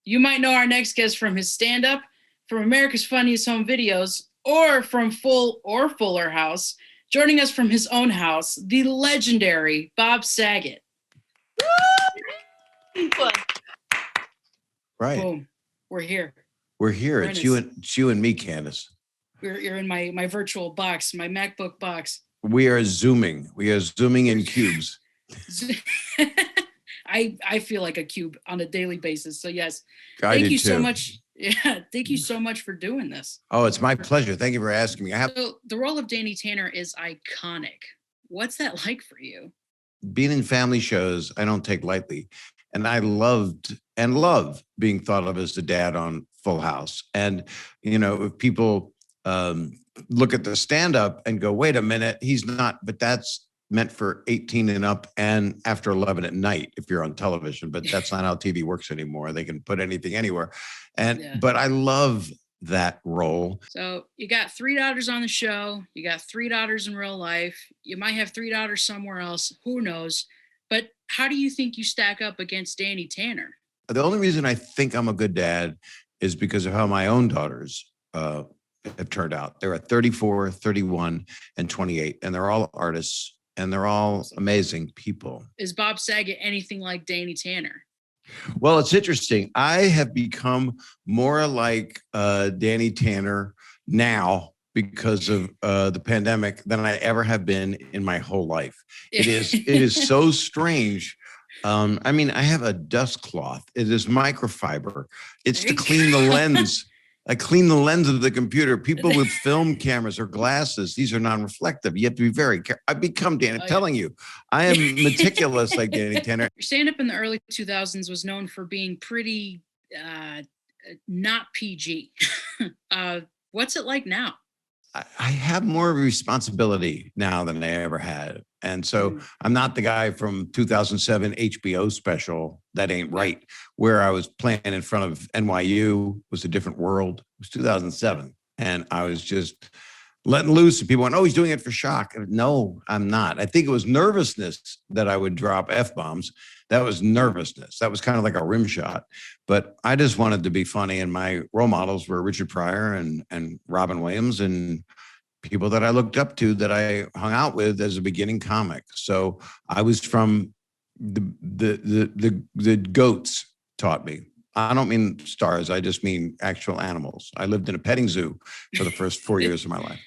You might know our next guest from his stand-up, from America's Funniest Home Videos, or from Full or Fuller House. Joining us from his own house, the legendary Bob Saget. Right. Boom. We're here. We're here. It's you and me, Candace. You're in my virtual box, my MacBook box. We are zooming. We are zooming in cubes. I feel like a cube on a daily basis. So yes, thank you so much. Yeah, thank you so much for doing this. Oh, it's my pleasure. Thank you for asking me. So the role of Danny Tanner is iconic. What's that like for you? Being in family shows, I don't take lightly. And I loved and love being thought of as the dad on Full House. And, you know, if people look at the stand-up and go, wait a minute, he's not, but that's meant for 18 and up and after 11 at night if you're on television, but that's not how TV works anymore. They can put anything anywhere. But I love that role. So you got 3 daughters on the show. You got 3 daughters in real life. You might have 3 daughters somewhere else. Who knows? But how do you think you stack up against Danny Tanner? The only reason I think I'm a good dad is because of how my own daughters have turned out. They're at 34, 31, and 28, and they're all artists. And they're all amazing people. Is Bob Saget anything like Danny Tanner? Well, it's interesting. I have become more like Danny Tanner now because of the pandemic than I ever have been in my whole life. It is so strange. I mean, I have a dust cloth. It is microfiber. It's to clean the lens. I clean the lens of the computer. People with film cameras or glasses, these are non-reflective. You have to be very careful. I've become Danny, telling you, I am meticulous like Danny Tanner. Your stand-up in the early 2000s was known for being pretty not PG. What's it like now? I have more of a responsibility now than I ever had. And so I'm not the guy from 2007 HBO special, That Ain't Right, where I was playing in front of NYU. It was a different world. It was 2007. And I was just letting loose. And people went, oh, he's doing it for shock. No, I'm not. I think it was nervousness that I would drop F-bombs. That was nervousness. That was kind of like a rim shot. But I just wanted to be funny. And my role models were Richard Pryor and Robin Williams and people that I looked up to that I hung out with as a beginning comic. So I was from the goats taught me. I don't mean stars. I just mean actual animals. I lived in a petting zoo for the first 4 years of my life.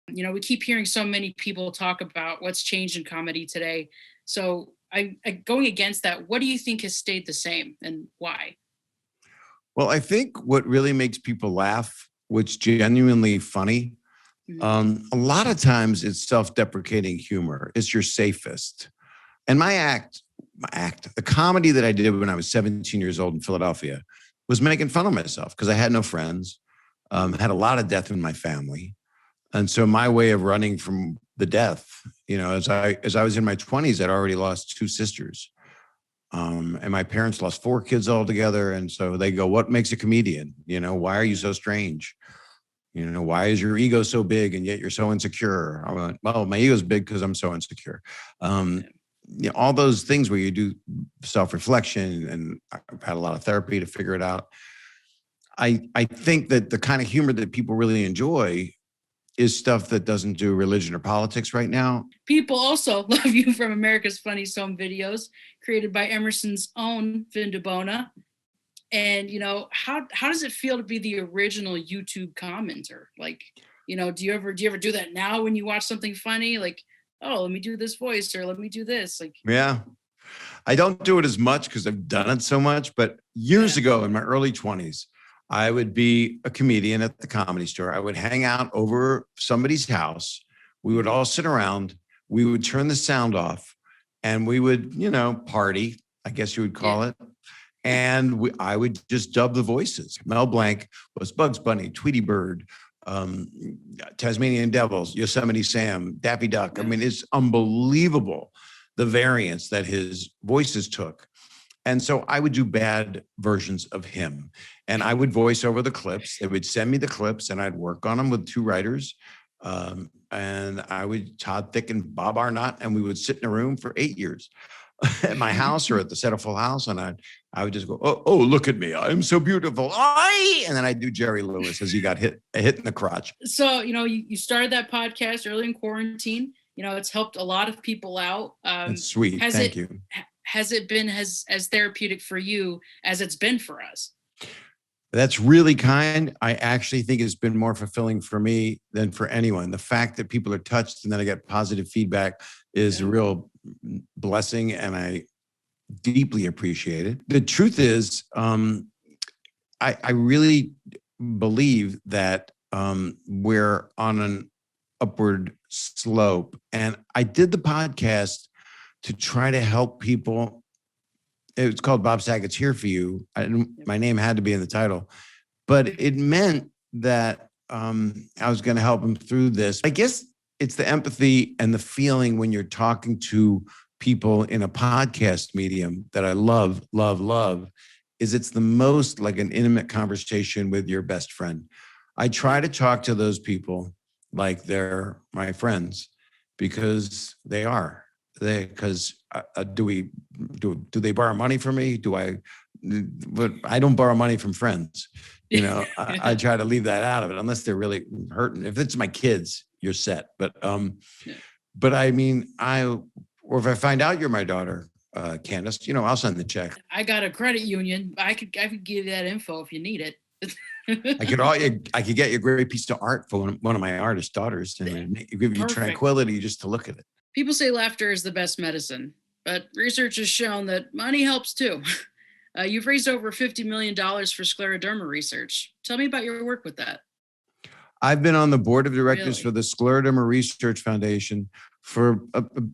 You know, we keep hearing so many people talk about what's changed in comedy today. So I going against that, what do you think has stayed the same and why? Well, I think what really makes people laugh, what's genuinely funny, a lot of times it's self-deprecating humor. It's your safest. And the comedy that I did when I was 17 years old in Philadelphia was making fun of myself because I had no friends, had a lot of death in my family. And so my way of running from the death, you know, as I was in my 20s, I'd already lost 2 sisters. And my parents lost 4 kids altogether. And so they go, what makes a comedian? You know, why are you so strange? You know, why is your ego so big and yet you're so insecure? I went, well, my ego's big because I'm so insecure. You know, all those things where you do self-reflection, and I've had a lot of therapy to figure it out. I think that the kind of humor that people really enjoy is stuff that doesn't do religion or politics right now. People also love you from America's Funniest Home Videos, created by Emerson's own Vin DeBona. And, you know, how does it feel to be the original YouTube commenter? Like, you know, do you ever do that now when you watch something funny? Like, oh, let me do this voice or let me do this. Like, yeah, I don't do it as much because I've done it so much. But years ago in my early 20s, I would be a comedian at the Comedy Store. I would hang out over somebody's house. We would all sit around. We would turn the sound off and we would, you know, party, I guess you would call it. And I would just dub the voices. Mel Blanc was Bugs Bunny, Tweety Bird, Tasmanian Devils, Yosemite Sam, Daffy Duck. I mean, it's unbelievable the variance that his voices took. And so I would do bad versions of him. And I would voice over the clips. They would send me the clips and I'd work on them with 2 writers. And I would, Todd Thicke and Bob Arnott, and we would sit in a room for 8 years. at my house or at the set of Full House, and I would just go, oh, look at me, I'm so beautiful, and then I'd do Jerry Lewis as he got hit in the crotch. So, you started that podcast early in quarantine. It's helped a lot of people out. That's sweet. Thank you. Has it been as therapeutic for you as it's been for us? That's really kind. I actually think it's been more fulfilling for me than for anyone. The fact that people are touched and then I get positive feedback is a real blessing, and I deeply appreciate it. The truth is, I really believe that we're on an upward slope. And I did the podcast to try to help people. It's called Bob Saget's Here For You. My name had to be in the title, but it meant that I was going to help them through this. I guess it's the empathy and the feeling when you're talking to people in a podcast medium that I love, is it's the most like an intimate conversation with your best friend. I try to talk to those people like they're my friends, because they are. Because do they borrow money from me? But I don't borrow money from friends. I try to leave that out of it unless they're really hurting. If it's my kids, you're set. But I mean, or if I find out you're my daughter, Candace, I'll send the check. I got a credit union. I could give you that info if you need it. I could get you a great piece of art for one of my artist daughters, and give you Perfect. tranquility just to look at it. People say laughter is the best medicine, but research has shown that money helps too. You've raised over $50 million for scleroderma research. Tell me about your work with that. I've been on the board of directors Really? for the Scleroderma Research Foundation for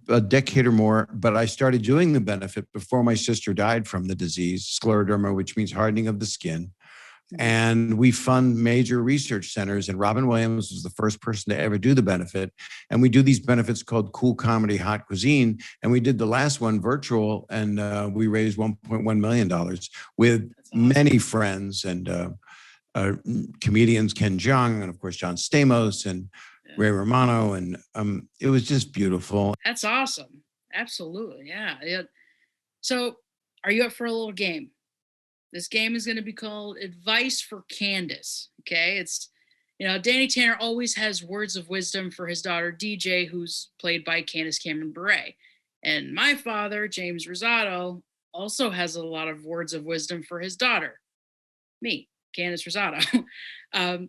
a decade or more, but I started doing the benefit before my sister died from the disease, scleroderma, which means hardening of the skin. And we fund major research centers, and Robin Williams was the first person to ever do the benefit. And we do these benefits called Cool Comedy Hot Cuisine. And we did the last one virtual, and we raised $1.1 million with awesome. Many friends and comedians, Ken Jeong, and of course, John Stamos and Ray Romano. And it was just beautiful. That's awesome. Absolutely. Yeah. So are you up for a little game? This game is going to be called Advice for Candace. Okay. It's, Danny Tanner always has words of wisdom for his daughter, DJ, who's played by Candace Cameron Bure. And my father, James Rosado, also has a lot of words of wisdom for his daughter, me, Candace Rosado.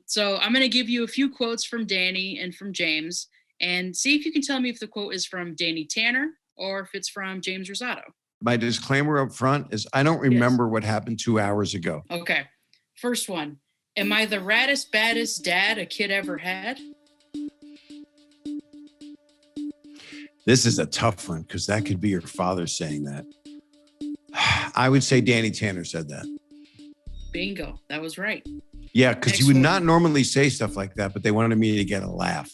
So I'm going to give you a few quotes from Danny and from James, and see if you can tell me if the quote is from Danny Tanner or if it's from James Rosado. My disclaimer up front is I don't remember what happened 2 hours ago. Okay. First one. Am I the raddest, baddest dad a kid ever had? This is a tough one because that could be your father saying that. I would say Danny Tanner said that. Bingo. That was right. Yeah, because you would not normally say stuff like that, but they wanted me to get a laugh.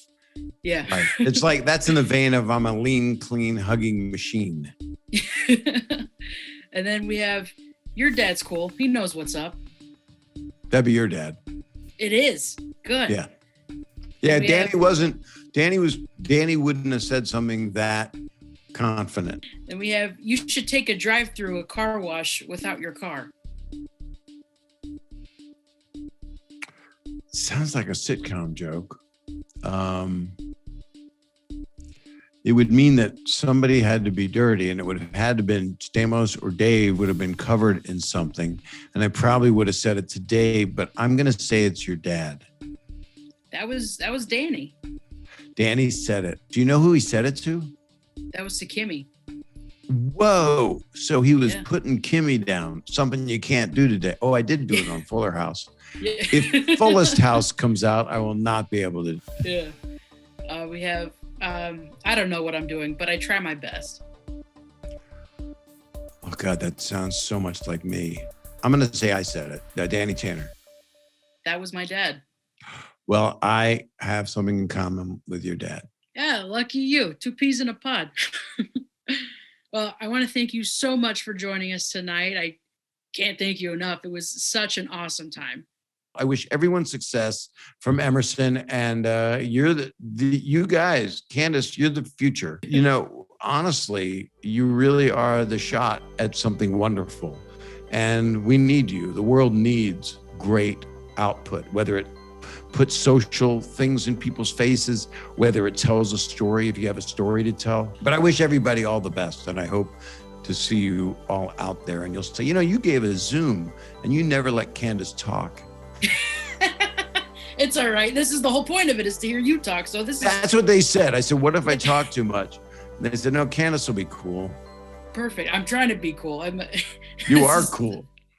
Yeah. Right. It's like that's in the vein of I'm a lean, clean, hugging machine. And then we have your dad's cool. He knows what's up. That'd be your dad. It is. Good. Yeah. Yeah, Danny wouldn't have said something that confident. Then we have, you should take a drive through a car wash without your car. Sounds like a sitcom joke. It would mean that somebody had to be dirty, and it would have had to been Stamos or Dave would have been covered in something. And I probably would have said it to Dave, but I'm going to say it's your dad. That was Danny. Danny said it. Do you know who he said it to? That was to Kimmy. Whoa. So he was putting Kimmy down, something you can't do today. Oh, I did do it on Fuller House. Yeah. If Fullest House comes out, I will not be able to. Yeah. We have, I don't know what I'm doing, but I try my best. Oh, God, that sounds so much like me. I'm going to say I said it. Danny Tanner. That was my dad. Well, I have something in common with your dad. Yeah, lucky you. 2 peas in a pod. Well, I want to thank you so much for joining us tonight. I can't thank you enough. It was such an awesome time. I wish everyone success from Emerson, and you're you guys, Candace, you're the future. You know, honestly, you really are the shot at something wonderful. And we need you. The world needs great output, whether it puts social things in people's faces, whether it tells a story, if you have a story to tell. But I wish everybody all the best. And I hope to see you all out there. And you'll say, you know, you gave a Zoom and you never let Candace talk. It's all right. This is the whole point of it, is to hear you talk. So That's what they said. I said, what if I talk too much? And they said, no, Candace will be cool. Perfect. I'm trying to be cool. You are cool.